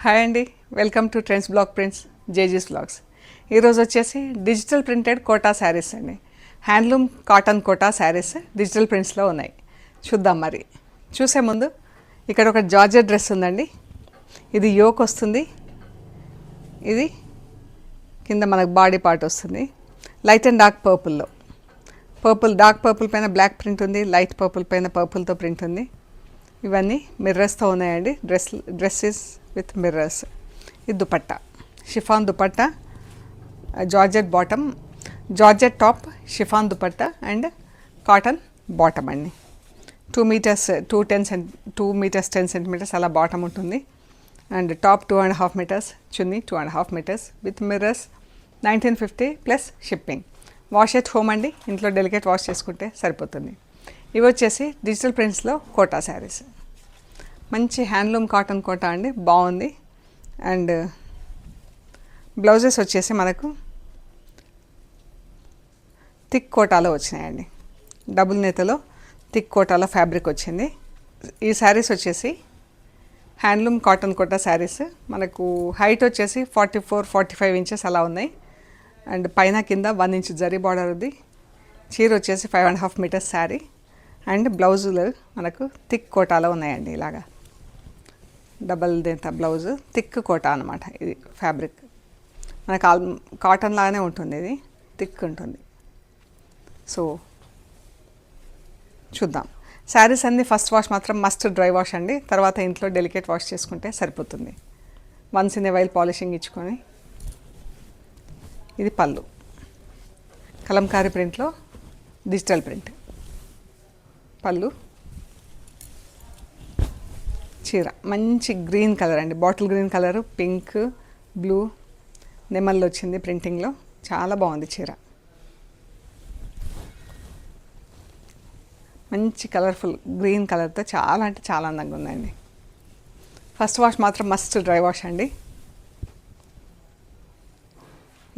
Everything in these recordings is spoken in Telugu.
హాయ్ అండి, welcome to Trends Block Prints జేజీస్ బ్లాగ్స్. ఈరోజు వచ్చేసి డిజిటల్ ప్రింటెడ్ కోటా శారీస్ అండి. Handloom cotton Kota sarees digital ప్రింట్స్లో ఉన్నాయి. చూద్దాం. మరి చూసే ముందు ఇక్కడ ఒక జార్జెట్ డ్రెస్ ఉందండి. ఇది యోక్ వస్తుంది, ఇది కింద మనకు బాడీ పార్ట్ వస్తుంది. లైట్ అండ్ డార్క్ పర్పుల్లో, డార్క్ పర్పుల్ పైన బ్లాక్ ప్రింట్ ఉంది, లైట్ పర్పుల్ పైన పర్పుల్తో ప్రింట్ ఉంది. ఇవన్నీ మిర్రర్స్తో ఉన్నాయండి. Dresses with mirrors. ఇది dupatta, chiffon dupatta, georgette bottom, georgette top, chiffon dupatta and cotton bottom అండి. 2 meters 2 meters 10 centimeters అలా బాటమ్ ఉంటుంది. And top 2.5 meters, chunni 2.5 meters with mirrors. 1950 plus shipping. Wash at home అండి, ఇంట్లో డెలికేట్ వాష్ చేసుకుంటే సరిపోతుంది. ఇవి వచ్చేసి డిజిటల్ ప్రింట్స్లో కోటా శారీస్. మంచి హ్యాండ్లూమ్ కాటన్ కోటా అండి, బాగుంది. అండ్ బ్లౌజెస్ వచ్చేసి మనకు థిక్ కోటాలో వచ్చినాయండి. డబుల్ నేతలో థిక్ కోటాలో ఫ్యాబ్రిక్ వచ్చింది. ఈ శారీస్ వచ్చేసి హ్యాండ్లూమ్ కాటన్ కోటా శారీస్. మనకు హైట్ వచ్చేసి 44-45 inches అలా ఉన్నాయి. అండ్ పైన కింద 1 inch జరీ బార్డర్ ఉంది. చీర వచ్చేసి 5.5 meters శారీ. అండ్ బ్లౌజులు మనకు థిక్ కోటాలో ఉన్నాయండి. ఇలాగా డబల్ దేంత బ్లౌజు, థిక్ కోటా అనమాట. ఇది ఫ్యాబ్రిక్ మనకు కాటన్ లాగానే ఉంటుంది, ఇది థిక్ ఉంటుంది. సో చూద్దాం. శారీస్ అన్నీ ఫస్ట్ వాష్ మాత్రం మస్ట్ డ్రై వాష్ అండి, తర్వాత ఇంట్లో డెలికేట్ వాష్ చేసుకుంటే సరిపోతుంది. Once in a while polishing ఇచ్చుకొని. ఇది పళ్ళు, కలంకారీ ప్రింట్లో డిజిటల్ ప్రింట్. పళ్ళు, చీర మంచి గ్రీన్ కలర్ అండి, bottle green colour, pink, blue, నెమల్లో వచ్చింది ప్రింటింగ్లో. చాలా బాగుంది చీర, మంచి కలర్ఫుల్ గ్రీన్ కలర్తో చాలా అంటే చాలా అందంగా ఉందండి. ఫస్ట్ వాష్ మాత్రం మస్ట్ డ్రై వాష్ అండి.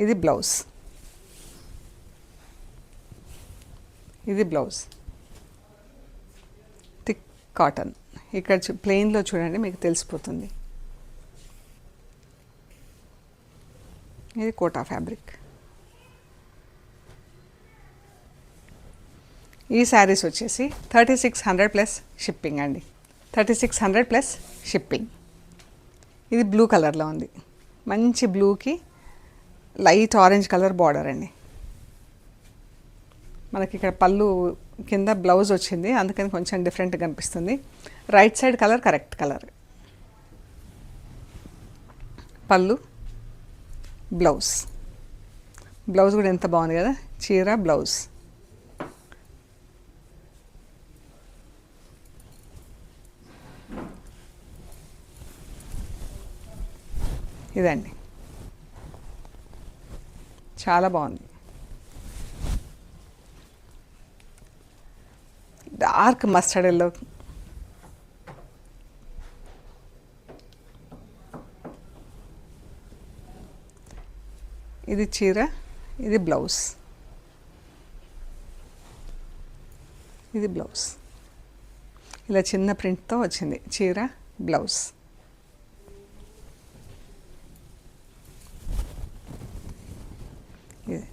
ఇది బ్లౌజ్, ఇది బ్లౌజ్ థిక్ కాటన్. ఇక్కడ ప్లెయిన్లో చూడండి, మీకు తెలిసిపోతుంది. ఇది కోటా ఫ్యాబ్రిక్. ఈ శారీస్ వచ్చేసి 3600 ప్లస్ షిప్పింగ్ అండి. 3600 ప్లస్ షిప్పింగ్. ఇది బ్లూ కలర్లో ఉంది, మంచి బ్లూకి లైట్ ఆరెంజ్ కలర్ బార్డర్ అండి. మనకి ఇక్కడ పళ్ళు కింద బ్లౌజ్ వచ్చింది, అందుకని కొంచెం డిఫరెంట్గా కనిపిస్తుంది. Right side colour correct colour. పళ్ళు, బ్లౌజ్. బ్లౌజ్ కూడా ఎంత బాగుంది కదా, చీర బ్లౌజ్. ఇదండి, చాలా బాగుంది. డార్క్ మస్టర్డ్ ఎల్లో, ఇది చీర, ఇది బ్లౌజ్. ఇది బ్లౌజ్ ఇలా చిన్న ప్రింట్తో వచ్చింది, చీర బ్లౌజ్. ఇది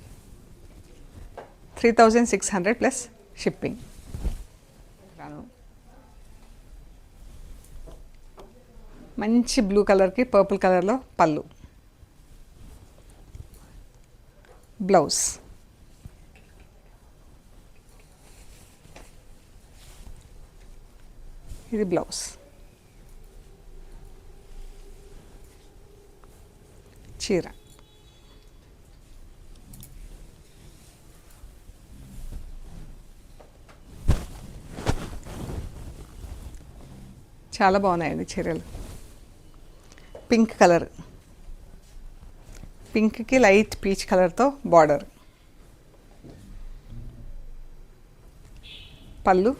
3600 ప్లస్ షిప్పింగ్. మంచి బ్లూ కలర్కి పర్పుల్ కలర్లో పళ్ళు, బ్లౌజ్. ఇది బ్లౌజ్, చీర. చాలా బాగున్నాయండి చీరలు. పింక్ కలర్, పింక్కి లైట్ పీచ్ కలర్తో బార్డర్. పళ్ళు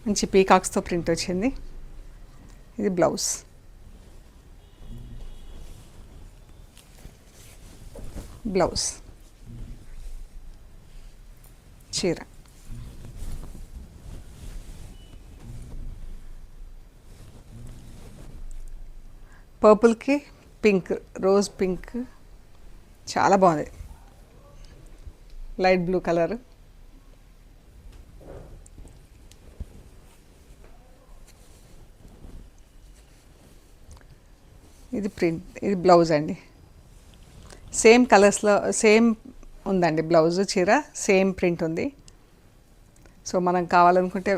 మంచి పీకాక్స్తో ప్రింట్ వచ్చింది. ఇది బ్లౌజ్, బ్లౌజ్, చీర. పర్పుల్కి పింక్, రోజ్ పింక్ చాలా బాగుంది. Light blue colour. ఇది ప్రింట్, ఇది బ్లౌజ్ అండి. సేమ్ కలర్స్లో సేమ్ ఉందండి బ్లౌజ్. చీర సేమ్ ప్రింట్ ఉంది. సో మనం కావాలనుకుంటే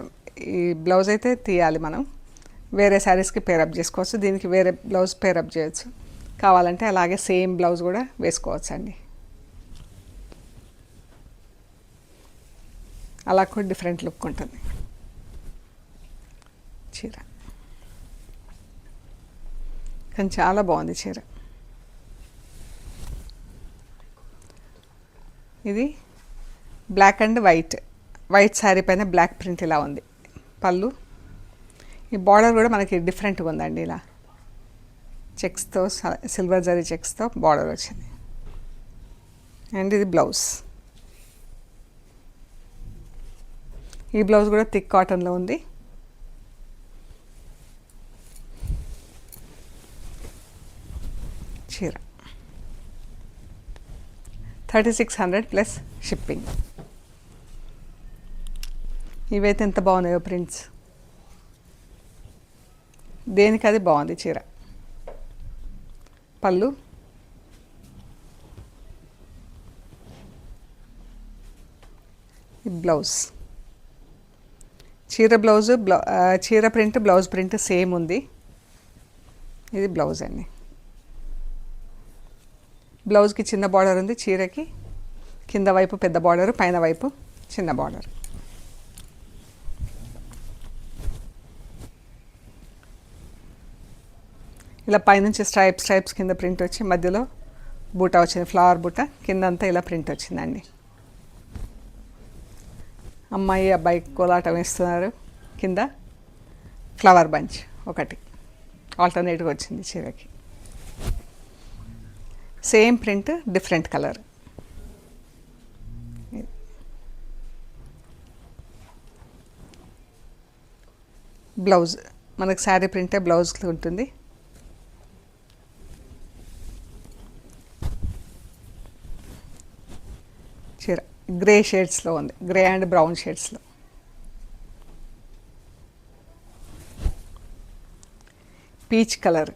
ఈ బ్లౌజ్ అయితే తీయాలి, మనం వేరే శారీస్కి పేరప్ చేసుకోవచ్చు. దీనికి వేరే బ్లౌజ్ పేరప్ చేయొచ్చు. కావాలంటే అలాగే సేమ్ బ్లౌజ్ కూడా వేసుకోవచ్చు అండి. అలా కూడా డిఫరెంట్ లుక్ ఉంటుంది చీర. కానీ చాలా బాగుంది చీర. ఇది black and white, white sari పైన బ్లాక్ ప్రింట్ ఇలా ఉంది పళ్ళు. ఈ బార్డర్ కూడా మనకి డిఫరెంట్గా ఉందండి. ఇలా చెక్స్తో, సిల్వర్ జరీ చెక్స్తో బార్డర్ వచ్చింది. అండ్ ఇది బ్లౌజ్. ఈ బ్లౌజ్ కూడా థిక్ కాటన్లో ఉంది. చీర 3600 ప్లస్ షిప్పింగ్. ఇవైతే ఎంత బాగున్నాయో ప్రింట్స్. దేనికి అది బాగుంది చీర. పళ్ళు, బ్లౌజ్. చీర బ్లౌజ్, చీర ప్రింట్ బ్లౌజ్ ప్రింట్ సేమ్ ఉంది. ఇది బ్లౌజ్ అండి. బ్లౌజ్కి చిన్న బార్డర్ ఉంది, చీరకి కింద వైపు పెద్ద బార్డరు, పైన వైపు చిన్న బార్డర్. ఇలా పైనుంచి స్ట్రైప్స్ కింద ప్రింట్ వచ్చి మధ్యలో బూటా వచ్చింది, ఫ్లవర్ బూటా. కిందంతా ఇలా ప్రింట్ వచ్చిందండి. అమ్మాయి అబ్బాయి కోలాటం వేస్తున్నారు. కింద ఫ్లవర్ బంచ్ ఒకటి ఆల్టర్నేట్గా వచ్చింది చీరకి. Same print, different colour. Blouse మనకు శారీ ప్రింటే బ్లౌజ్ ఉంటుంది. చీర గ్రే షేడ్స్లో ఉంది, గ్రే అండ్ బ్రౌన్ షేడ్స్లో. Peach colour.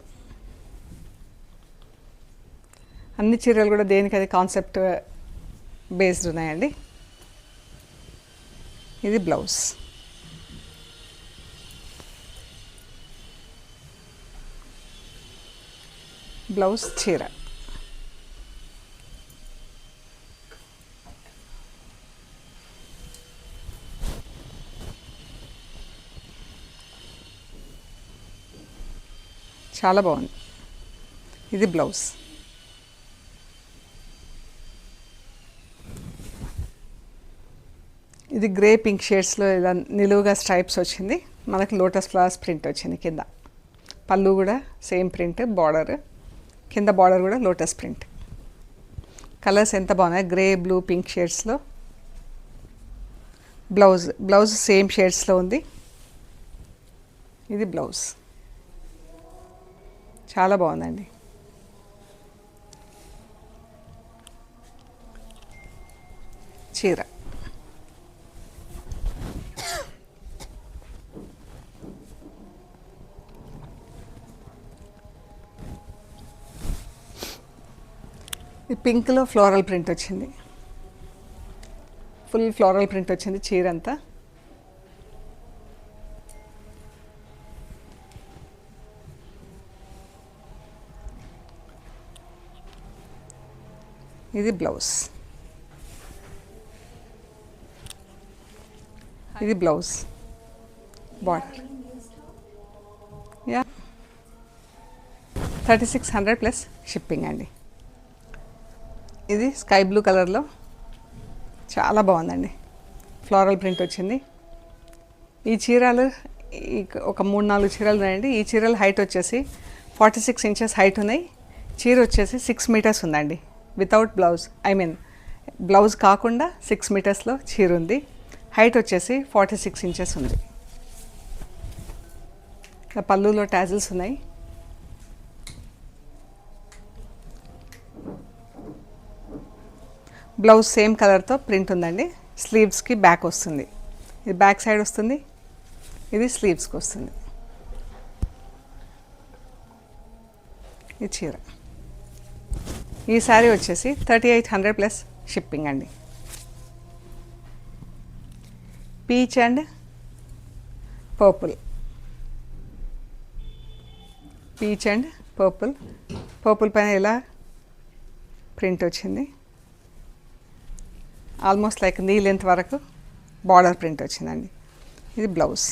అన్ని చీరలు కూడా దేనికి అది కాన్సెప్ట్ బేస్డ్ ఉన్నాయండి. ఇది బ్లౌజ్. బ్లౌజ్ చీర. చాలా బాగుంది. ఇది బ్లౌజ్. ఇది గ్రే పింక్ షేడ్స్లో ఇలా నిలువుగా స్ట్రైప్స్ వచ్చింది. మనకి లోటస్ ఫ్లవర్స్ ప్రింట్ వచ్చింది కింద. పళ్ళు కూడా సేమ్ ప్రింట్, బార్డర్ కింద బార్డర్ కూడా లోటస్ ప్రింట్. కలర్స్ ఎంత బాగున్నాయి, గ్రే బ్లూ పింక్ షేడ్స్లో. బ్లౌజ్ సేమ్ షేడ్స్లో ఉంది. ఇది బ్లౌజ్. చాలా బాగుందండి. చీర ఈ పింక్లో ఫ్లోరల్ ప్రింట్ వచ్చింది. ఫుల్ ఫ్లోరల్ ప్రింట్ వచ్చింది చీర అంతా. ఇది బ్లౌజ్. ఇది blouse border. Yeah 3600 plus shipping అండి. ఇది స్కై బ్లూ కలర్లో చాలా బాగుందండి. ఫ్లోరల్ ప్రింట్ వచ్చింది. ఈ చీరలు ఒక 3-4 చీరలు ఉన్నాయండి. ఈ చీరల హైట్ వచ్చేసి 46 ఇంచెస్ హైట్ ఉన్నాయి. చీర వచ్చేసి 6 మీటర్స్ ఉందండి. వితౌట్ బ్లౌజ్, బ్లౌజ్ కాకుండా 6 మీటర్స్లో చీర ఉంది. హైట్ వచ్చేసి 46 ఇంచెస్ ఉంది. పళ్ళులో టాజిల్స్ ఉన్నాయి. బ్లౌజ్ సేమ్ కలర్తో ప్రింట్ ఉందండి. స్లీవ్స్కి బ్యాక్ వస్తుంది. ఇది బ్యాక్ సైడ్ వస్తుంది, ఇది స్లీవ్స్కి వస్తుంది. ఈ చీర, ఈ శారీ వచ్చేసి 3800 ప్లస్ షిప్పింగ్ అండి. Peach and purple, peach and purple, purple పైన ఇలా ప్రింట్ వచ్చింది. ఆల్మోస్ట్ లైక్ నీ లెంత్ వరకు బార్డర్ ప్రింట్ వచ్చిందండి. ఇది బ్లౌజ్.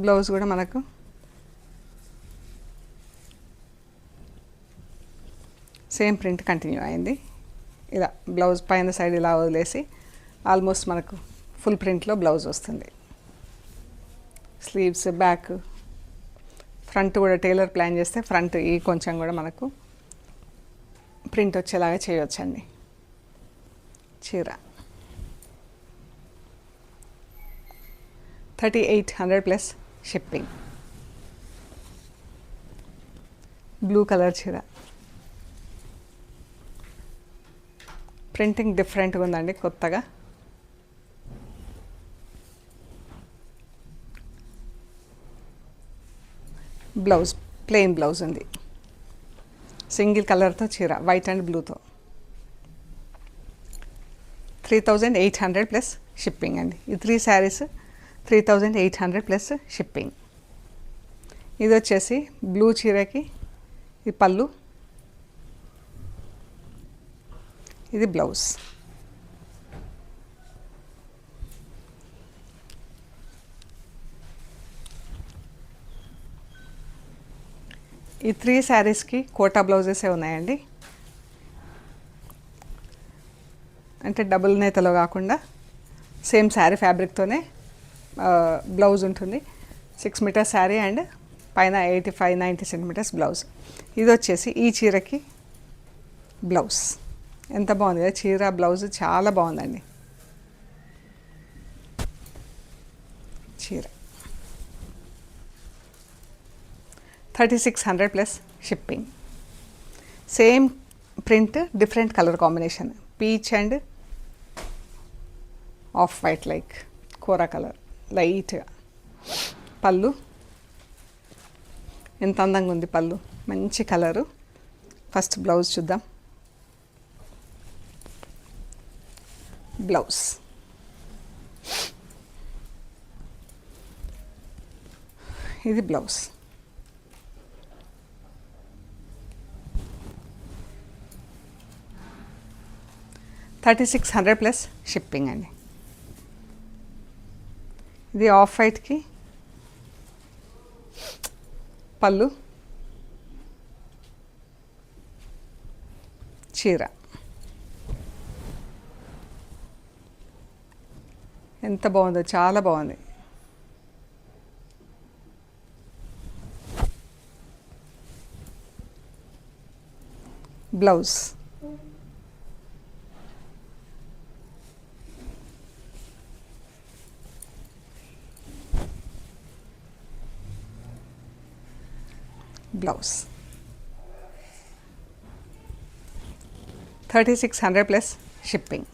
బ్లౌజ్ కూడా మనకు సేమ్ ప్రింట్ కంటిన్యూ అయింది. ఇలా బ్లౌజ్ పైన సైడ్ ఇలా వదిలేసి ఆల్మోస్ట్ మనకు ఫుల్ ప్రింట్లో బ్లౌజ్ వస్తుంది. స్లీవ్స్, బ్యాక్, ఫ్రంట్ కూడా టైలర్ ప్లాన్ చేస్తే ఫ్రంట్ ఈ కొంచెం కూడా మనకు ప్రింట్ వచ్చేలాగా చేయవచ్చండి. చీర 3800 ప్లస్ షిప్పింగ్. బ్లూ కలర్ చీర, ప్రింటింగ్ డిఫరెంట్గా ఉందండి, కొత్తగా. బ్లౌజ్ ప్లెయిన్ బ్లౌజ్ ఉంది, సింగిల్ కలర్తో చీర, వైట్ అండ్ బ్లూతో. 3800 ప్లస్ షిప్పింగ్ అండి. ఈ 3 శారీస్ 3800 ప్లస్ షిప్పింగ్. ఇది వచ్చేసి బ్లూ చీరకి ఈ పళ్ళు, ఇది బ్లౌజ్. ఈ 3 శారీస్కి కోటా బ్లౌజెసే ఉన్నాయండి. అంటే డబుల్ నేతలో కాకుండా సేమ్ శారీ ఫ్యాబ్రిక్తోనే బ్లౌజ్ ఉంటుంది. 6 మీటర్స్ శారీ అండ్ పైన 85-90 సెంటీమీటర్స్ బ్లౌజ్. ఇది వచ్చేసి ఈ చీరకి బ్లౌజ్. ఎంత బాగుంది కదా చీర, బ్లౌజ్ చాలా బాగుందండి. చీర 3600 plus shipping. Same print, different colour combination, peach and off white, like kora colour, లైట్గా. పళ్ళు ఎంత అందంగా ఉంది, పళ్ళు మంచి కలరు. ఫస్ట్ బ్లౌజ్ చూద్దాం. బ్లౌజ్ ఇది బ్లౌజ్. $3600 ప్లస్ షిప్పింగ్ అండి. ఇది ఆఫ్ వైట్కి పళ్ళు, చీర. ఎంత బాగుందో, చాలా బాగుంది. Blouse blouse 3600 plus shipping.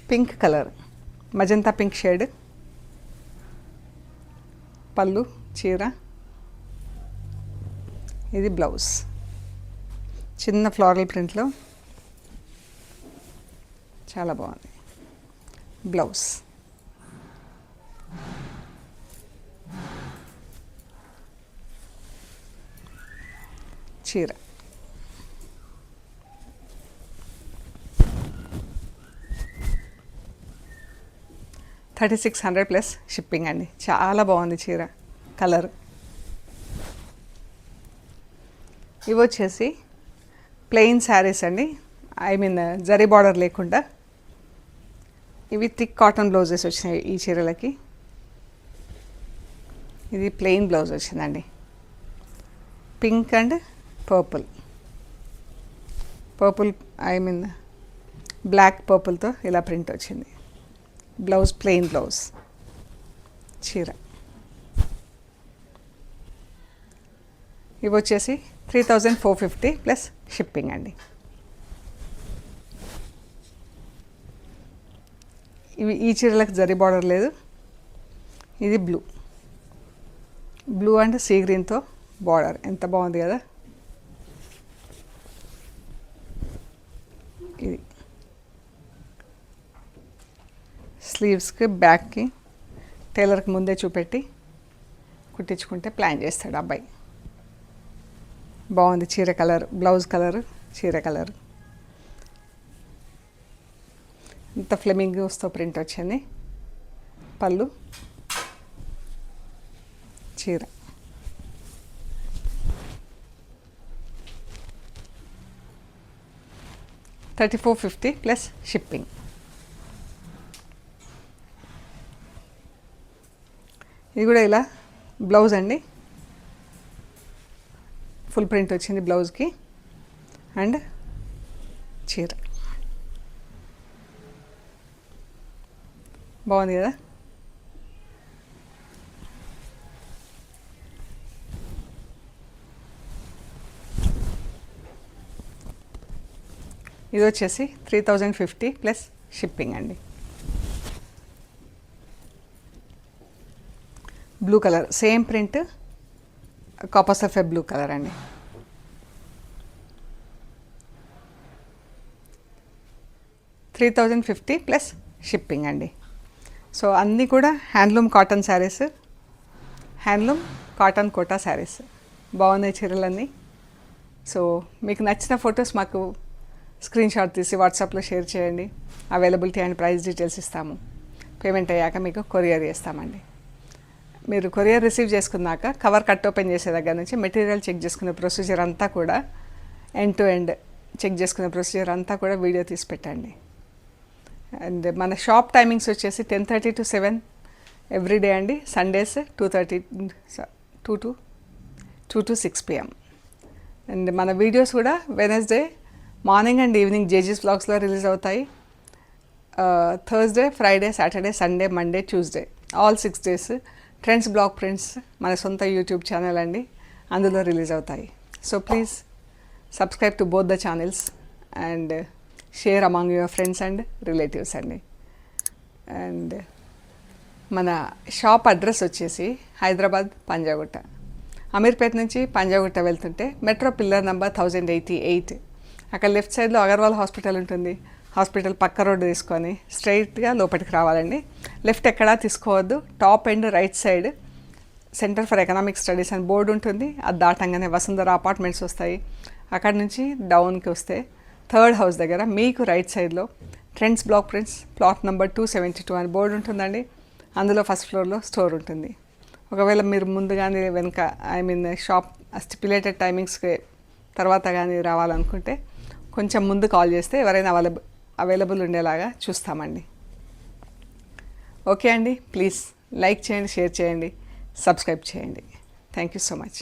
Pink colour, magenta pink shade, పళ్ళు, చీర. ఇది బ్లౌజ్, చిన్న ఫ్లోరల్ ప్రింట్లో చాలా బాగుంది. బ్లౌజ్ చీర. $3600 ప్లస్ షిప్పింగ్ అండి. చాలా బాగుంది చీర, కలర్. ఇవి వచ్చేసి ప్లెయిన్ శారీస్ అండి, ఐ మీన్ జరీ బార్డర్ లేకుండా. ఇవి థిక్ కాటన్ బ్లౌజెస్ వచ్చినాయి ఈ చీరలకి. ఇది ప్లెయిన్ బ్లౌజ్ వచ్చిందండి. Pink and purple, purple I mean black పర్పుల్తో ఇలా ప్రింట్ వచ్చింది. బ్లౌజ్ ప్లెయిన్ బ్లౌజ్, చీర. ఇవి వచ్చేసి 3450 ప్లస్ షిప్పింగ్ అండి. ఇవి ఈ చీరలకు జరీ బార్డర్ లేదు. ఇది బ్లూ అండ్ సీ గ్రీన్తో బార్డర్ ఎంత బాగుంది కదా. ఇది స్లీవ్స్కి బ్యాక్కి టైలర్కి ముందే చూపెట్టి కుట్టించుకుంటే ప్లాన్ చేస్తాడు అబ్బాయి. బాగుంది చీర కలర్, బ్లౌజ్ కలర్, చీర కలర్. ఇంత ఫ్లెమింగోస్తో ప్రింట్ వచ్చింది. పళ్ళు, చీర. $3450 ప్లస్ షిప్పింగ్. ఇది కూడా ఇలా బ్లౌజ్ అండి, ఫుల్ ప్రింట్ వచ్చింది బ్లౌజ్కి అండ్ చీర. బాగుంది కదా. ఇది వచ్చేసి 3050 ప్లస్ షిప్పింగ్ అండి. Blue colour, same print, copper sulphate blue colour అండి. $3050 ప్లస్ షిప్పింగ్ అండి. సో అన్నీ కూడా handloom cotton sarees, handloom cotton Kota sarees. బాగున్నాయి చీరలన్నీ. సో మీకు నచ్చిన ఫొటోస్ మాకు స్క్రీన్ షాట్ తీసి వాట్సాప్లో షేర్ చేయండి. అవైలబిలిటీ అండ్ ప్రైస్ డీటెయిల్స్ ఇస్తాము. పేమెంట్ అయ్యాక మీకు కొరియర్ చేస్తామండి. మీరు కొరియర్ రిసీవ్ చేసుకున్నాక కవర్ కట్ ఓపెన్ చేసే దగ్గర నుంచి మెటీరియల్ చెక్ చేసుకునే ప్రొసీజర్ అంతా కూడా, ఎండ్ టు ఎండ్ చెక్ చేసుకునే ప్రొసీజర్ అంతా కూడా వీడియో తీసి పెట్టండి. అండ్ మన షాప్ టైమింగ్స్ వచ్చేసి 10:30 to 7 ఎవ్రీడే అండి. Sundays 2 to 6 PM. అండ్ మన వీడియోస్ కూడా వెనస్డే మార్నింగ్ అండ్ ఈవినింగ్ జేజీస్ వ్లాగ్స్లో రిలీజ్ అవుతాయి. Thursday, Friday, Saturday, Sunday, Monday, Tuesday, all 6 days Trends Block Prints మన సొంత యూట్యూబ్ ఛానల్ అండి, అందులో రిలీజ్ అవుతాయి. So please subscribe to both the channels and share among your friends and relatives అండి. అండ్ మన షాప్ అడ్రస్ వచ్చేసి హైదరాబాద్ పంజాగుట్ట. అమీర్పేట నుంచి పంజాగుట్ట వెళ్తుంటే మెట్రో పిల్లర్ నెంబర్ 1088, అక్కడ లెఫ్ట్ సైడ్లో అగర్వాల్ హాస్పిటల్ ఉంటుంది. హాస్పిటల్ పక్క రోడ్డు తీసుకొని స్ట్రైట్గా లోపలికి రావాలండి. లెఫ్ట్ ఎక్కడా తీసుకోవద్దు. Top and right side centre for economic studies అని బోర్డు ఉంటుంది. అది దాటంగానే వసుంధర అపార్ట్మెంట్స్ వస్తాయి. అక్కడ నుంచి డౌన్కి వస్తే థర్డ్ హౌస్ దగ్గర మీకు రైట్ సైడ్లో trends Block prints plot number 272 అని బోర్డు ఉంటుందండి. అందులో ఫస్ట్ ఫ్లోర్లో స్టోర్ ఉంటుంది. ఒకవేళ మీరు ముందుగానే వెనుక షాప్ స్టిపులేటెడ్ టైమింగ్స్కి తర్వాత కానీ రావాలనుకుంటే కొంచెం ముందు కాల్ చేస్తే ఎవరైనా అవైలబుల్ ఉండేలాగా చూస్తామండి. ఓకే అండి, ప్లీజ్ లైక్ చేయండి, షేర్ చేయండి, సబ్స్క్రైబ్ చేయండి. Thank you so much.